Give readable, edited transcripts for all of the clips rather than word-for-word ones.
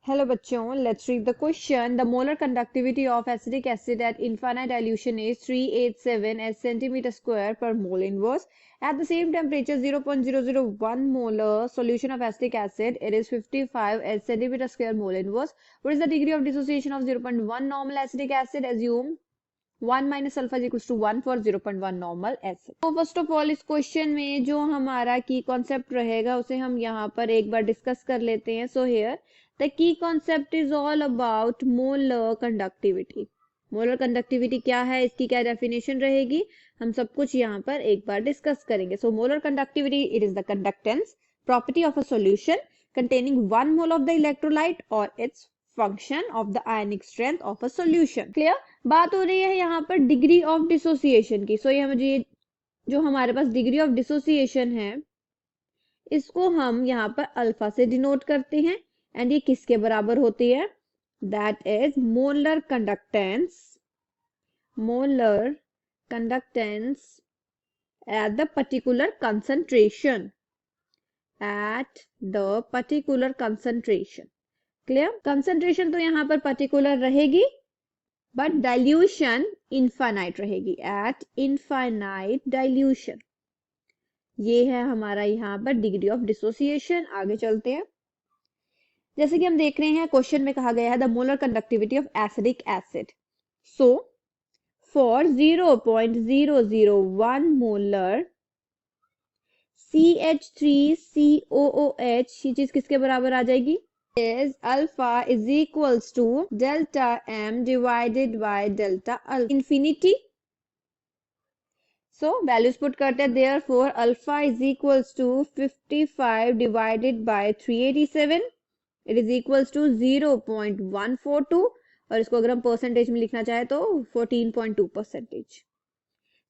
Hello बच्चों, let's read the question. The molar conductivity of acetic acid at infinite dilution is 387 as centimeter square per mole inverse. At the same temperature 0.001 molar solution of acetic acid, it is 55 as centimeter square mole inverse. What is the degree of dissociation of 0.1 normal acetic acid? Assume 1 minus alpha is equals to 1 for 0.1 normal acid. तो first of all इस question में जो हमारा की concept रहेगा उसे हम यहाँ पर एक बार डिस्कस कर लेते हैं. So here the key concept is all about molar conductivity. Molar conductivity क्या है, इसकी क्या डेफिनेशन रहेगी, हम सब कुछ यहाँ पर एक बार डिस्कस करेंगे. So molar conductivity, it is the conductance property of a solution containing 1 mole of the electrolyte or its function of the ionic strength of a solution. Clear? बात हो रही है यहाँ पर डिग्री ऑफ डिसोसिएशन की. सो ये मुझे जो हमारे पास डिग्री ऑफ डिसोसिएशन है इसको हम यहाँ पर अल्फा से डिनोट करते हैं. एंड ये किसके बराबर होती है? That is molar conductance at the particular concentration. Clear? Concentration तो यहाँ पर पर्टिकुलर रहेगी बट डाइल्यूशन इनफाइनाइट रहेगी. एट इनफाइनाइट डाइल्यूशन, ये है हमारा यहाँ पर डिग्री ऑफ डिसोसिएशन. आगे चलते हैं. जैसे कि हम देख रहे हैं क्वेश्चन में कहा गया है the molar conductivity of acidic acid. So for 0.001 molar CH3COOH, ये चीज किसके बराबर आ जाएगी? is alpha is equals to delta m divided by delta alpha infinity. So values put करते हैं. Therefore alpha is equals to 55 divided by 387. It is equals to 0.142 और इसको अगर हम परसेंटेज में लिखना चाहे तो 14.2%.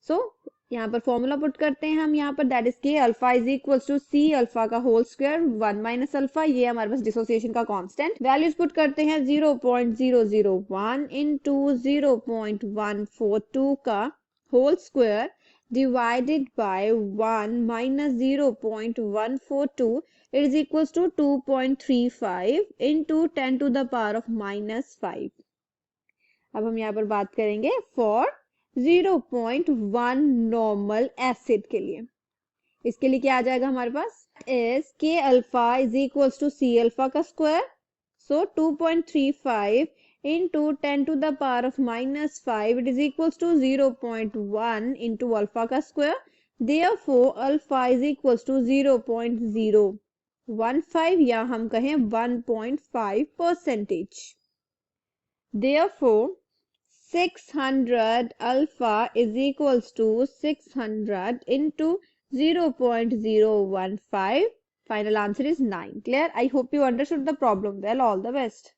सो यहाँ पर फॉर्मूला पुट करते हैं हम यहाँ पर, that is K alpha is equals to C alpha का होल स्क्वायर 1 माइनस अल्फा. ये हमारे पास डिसोसिएशन का कांस्टेंट. वैल्यूज पुट करते हैं 0.001 इनटू 0.142 का whole square divided by 1 minus 0.142. It is equals to 2.35 into 10 to the power of -5. अब हम यहाँ पर बात करेंगे फॉर 0.1 नॉर्मल एसिड के लिए. इसके लिए क्या आ जाएगा हमारे पास? Is K alpha is equals to C alpha का square. So 2.35 into 10 to the power of -5, it is equals to 0.1 into alpha का square. Therefore alpha is equals to 0.015 या हम कहें 1.5%. Therefore 600 alpha is equals to 600 into 0.015. Final answer is 9. Clear? I hope you understood the problem well. All the best.